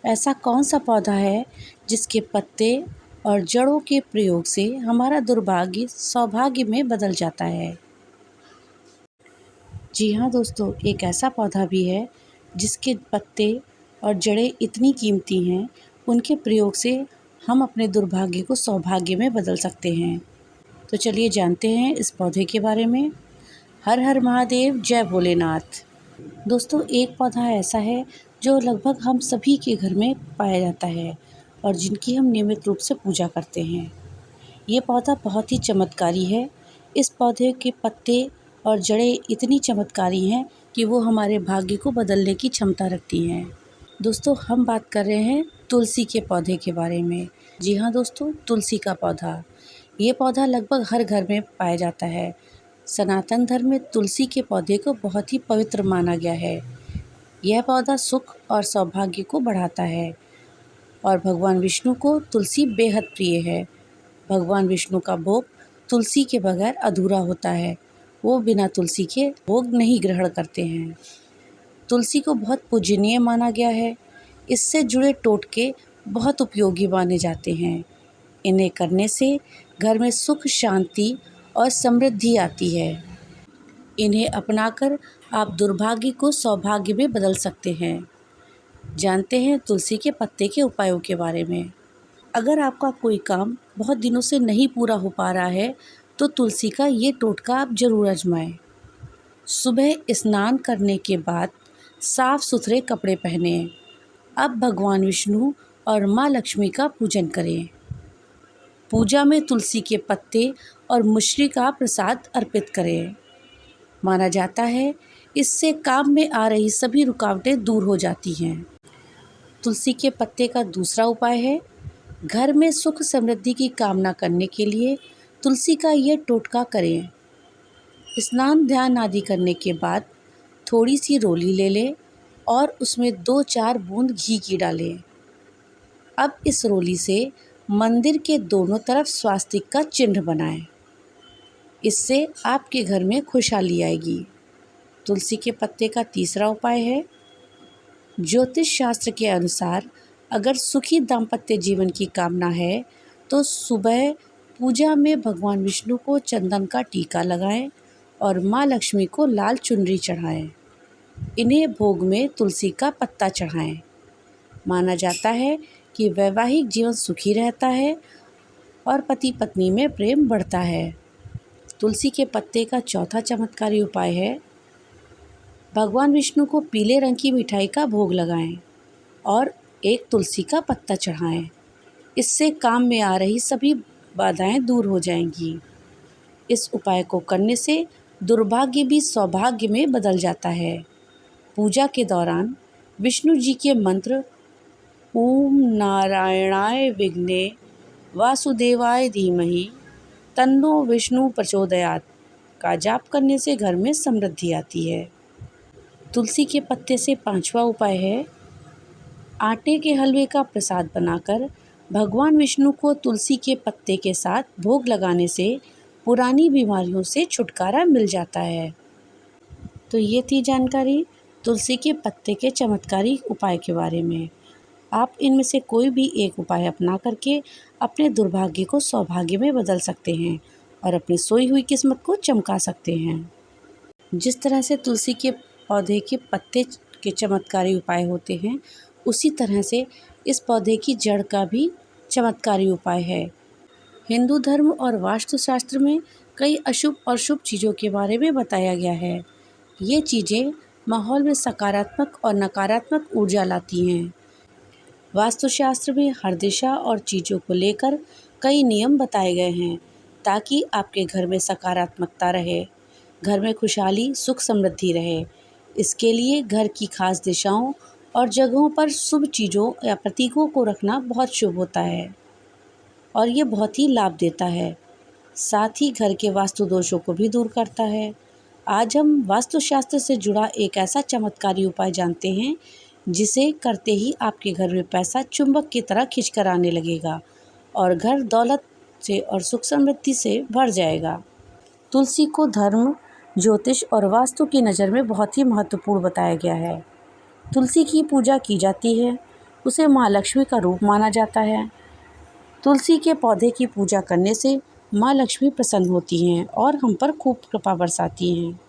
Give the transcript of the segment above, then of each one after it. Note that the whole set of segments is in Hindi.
ऐसा कौन सा पौधा है जिसके पत्ते और जड़ों के प्रयोग से हमारा दुर्भाग्य सौभाग्य में बदल जाता है? जी हाँ दोस्तों, एक ऐसा पौधा भी है जिसके पत्ते और जड़ें इतनी कीमती हैं, उनके प्रयोग से हम अपने दुर्भाग्य को सौभाग्य में बदल सकते हैं। तो चलिए जानते हैं इस पौधे के बारे में। हर हर महादेव, जय भोलेनाथ। दोस्तों, एक पौधा ऐसा है जो लगभग हम सभी के घर में पाया जाता है और जिनकी हम नियमित रूप से पूजा करते हैं। ये पौधा बहुत ही चमत्कारी है। इस पौधे के पत्ते और जड़ें इतनी चमत्कारी हैं कि वो हमारे भाग्य को बदलने की क्षमता रखती हैं। दोस्तों, हम बात कर रहे हैं तुलसी के पौधे के बारे में। जी हाँ दोस्तों, तुलसी का पौधा। ये पौधा लगभग हर घर में पाया जाता है। सनातन धर्म में तुलसी के पौधे को बहुत ही पवित्र माना गया है। यह पौधा सुख और सौभाग्य को बढ़ाता है और भगवान विष्णु को तुलसी बेहद प्रिय है। भगवान विष्णु का भोग तुलसी के बगैर अधूरा होता है। वो बिना तुलसी के भोग नहीं ग्रहण करते हैं। तुलसी को बहुत पूजनीय माना गया है। इससे जुड़े टोटके बहुत उपयोगी माने जाते हैं। इन्हें करने से घर में सुख, शांति और समृद्धि आती है। इन्हें अपनाकर आप दुर्भाग्य को सौभाग्य में बदल सकते हैं। जानते हैं तुलसी के पत्ते के उपायों के बारे में। अगर आपका कोई काम बहुत दिनों से नहीं पूरा हो पा रहा है तो तुलसी का ये टोटका आप ज़रूर आजमाएं। सुबह स्नान करने के बाद साफ सुथरे कपड़े पहनें। अब भगवान विष्णु और माँ लक्ष्मी का पूजन करें। पूजा में तुलसी के पत्ते और मिश्री का प्रसाद अर्पित करें। माना जाता है इससे काम में आ रही सभी रुकावटें दूर हो जाती हैं। तुलसी के पत्ते का दूसरा उपाय है, घर में सुख समृद्धि की कामना करने के लिए तुलसी का ये टोटका करें। स्नान ध्यान आदि करने के बाद थोड़ी सी रोली ले लें और उसमें 2-4 बूंद घी की डालें। अब इस रोली से मंदिर के दोनों तरफ स्वास्तिक का चिन्ह बनाएं। इससे आपके घर में खुशहाली आएगी। तुलसी के पत्ते का तीसरा उपाय है, ज्योतिष शास्त्र के अनुसार अगर सुखी दाम्पत्य जीवन की कामना है तो सुबह पूजा में भगवान विष्णु को चंदन का टीका लगाएं और माँ लक्ष्मी को लाल चुनरी चढ़ाएं। इन्हें भोग में तुलसी का पत्ता चढ़ाएं। माना जाता है कि वैवाहिक जीवन सुखी रहता है और पति पत्नी में प्रेम बढ़ता है। तुलसी के पत्ते का चौथा चमत्कारी उपाय है, भगवान विष्णु को पीले रंग की मिठाई का भोग लगाएं और एक तुलसी का पत्ता चढ़ाएं। इससे काम में आ रही सभी बाधाएं दूर हो जाएंगी। इस उपाय को करने से दुर्भाग्य भी सौभाग्य में बदल जाता है। पूजा के दौरान विष्णु जी के मंत्र ओम नारायणाय विघ्ने वासुदेवाय धीमहि तन्नो विष्णु प्रचोदयात् का जाप करने से घर में समृद्धि आती है। तुलसी के पत्ते से पांचवा उपाय है, आटे के हलवे का प्रसाद बनाकर भगवान विष्णु को तुलसी के पत्ते के साथ भोग लगाने से पुरानी बीमारियों से छुटकारा मिल जाता है। तो ये थी जानकारी तुलसी के पत्ते के चमत्कारी उपाय के बारे में। आप इनमें से कोई भी एक उपाय अपना करके अपने दुर्भाग्य को सौभाग्य में बदल सकते हैं और अपनी सोई हुई किस्मत को चमका सकते हैं। जिस तरह से तुलसी के पौधे के पत्ते के चमत्कारी उपाय होते हैं, उसी तरह से इस पौधे की जड़ का भी चमत्कारी उपाय है। हिंदू धर्म और वास्तुशास्त्र में कई अशुभ और शुभ चीज़ों के बारे में बताया गया है। ये चीज़ें माहौल में सकारात्मक और नकारात्मक ऊर्जा लाती हैं। वास्तुशास्त्र में हर दिशा और चीज़ों को लेकर कई नियम बताए गए हैं ताकि आपके घर में सकारात्मकता रहे, घर में खुशहाली, सुख, समृद्धि रहे। इसके लिए घर की खास दिशाओं और जगहों पर शुभ चीज़ों या प्रतीकों को रखना बहुत शुभ होता है और ये बहुत ही लाभ देता है। साथ ही घर के वास्तु दोषों को भी दूर करता है। आज हम वास्तुशास्त्र से जुड़ा एक ऐसा चमत्कारी उपाय जानते हैं जिसे करते ही आपके घर में पैसा चुंबक की तरह खिंचकर आने लगेगा और घर दौलत से और सुख समृद्धि से भर जाएगा। तुलसी को धर्म, ज्योतिष और वास्तु की नज़र में बहुत ही महत्वपूर्ण बताया गया है। तुलसी की पूजा की जाती है, उसे माँ लक्ष्मी का रूप माना जाता है। तुलसी के पौधे की पूजा करने से माँ लक्ष्मी प्रसन्न होती हैं और हम पर खूब कृपा बरसाती हैं।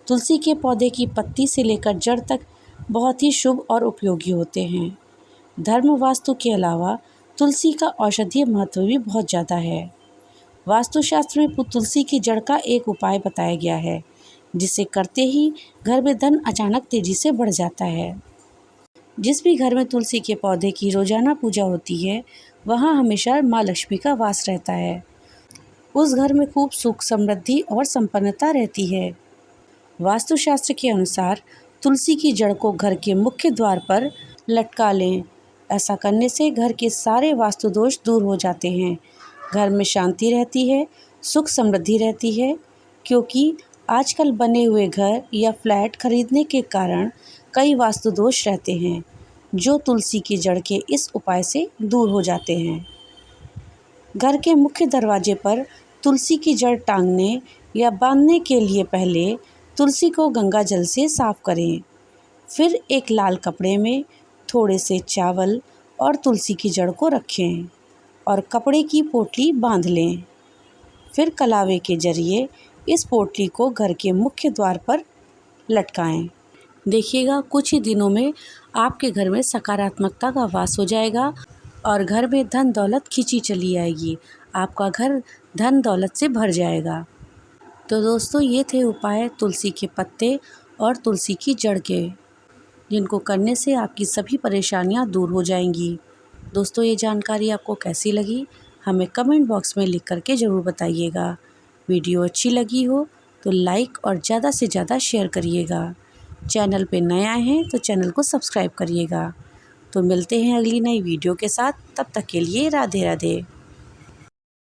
तुलसी के पौधे की पत्ती से लेकर जड़ तक बहुत ही शुभ और उपयोगी होते हैं। धर्म वास्तु के अलावा तुलसी का औषधीय महत्व भी बहुत ज़्यादा है। वास्तुशास्त्र में तुलसी की जड़ का एक उपाय बताया गया है, जिसे करते ही घर में धन अचानक तेजी से बढ़ जाता है। जिस भी घर में तुलसी के पौधे की रोजाना पूजा होती है, वहाँ हमेशा माँ लक्ष्मी का वास रहता है। उस घर में खूब सुख, समृद्धि और संपन्नता रहती है। वास्तुशास्त्र के अनुसार तुलसी की जड़ को घर के मुख्य द्वार पर लटका लें। ऐसा करने से घर के सारे वास्तु दोष दूर हो जाते हैं। घर में शांति रहती है, सुख समृद्धि रहती है, क्योंकि आजकल बने हुए घर या फ्लैट खरीदने के कारण कई वास्तु दोष रहते हैं, जो तुलसी की जड़ के इस उपाय से दूर हो जाते हैं। घर के मुख्य दरवाजे पर तुलसी की जड़ टांगने या बांधने के लिए पहले तुलसी को गंगा जल से साफ करें। फिर एक लाल कपड़े में थोड़े से चावल और तुलसी की जड़ को रखें और कपड़े की पोटली बांध लें। फिर कलावे के जरिए इस पोटली को घर के मुख्य द्वार पर लटकाएं। देखिएगा, कुछ ही दिनों में आपके घर में सकारात्मकता का वास हो जाएगा और घर में धन दौलत खींची चली आएगी। आपका घर धन दौलत से भर जाएगा। तो दोस्तों, ये थे उपाय तुलसी के पत्ते और तुलसी की जड़ के, जिनको करने से आपकी सभी परेशानियां दूर हो जाएंगी। दोस्तों, ये जानकारी आपको कैसी लगी, हमें कमेंट बॉक्स में लिख करके ज़रूर बताइएगा। वीडियो अच्छी लगी हो तो लाइक और ज़्यादा से ज़्यादा शेयर करिएगा। चैनल पे नए आए हैं तो चैनल को सब्सक्राइब करिएगा। तो मिलते हैं अगली नई वीडियो के साथ। तब तक के लिए राधे राधे।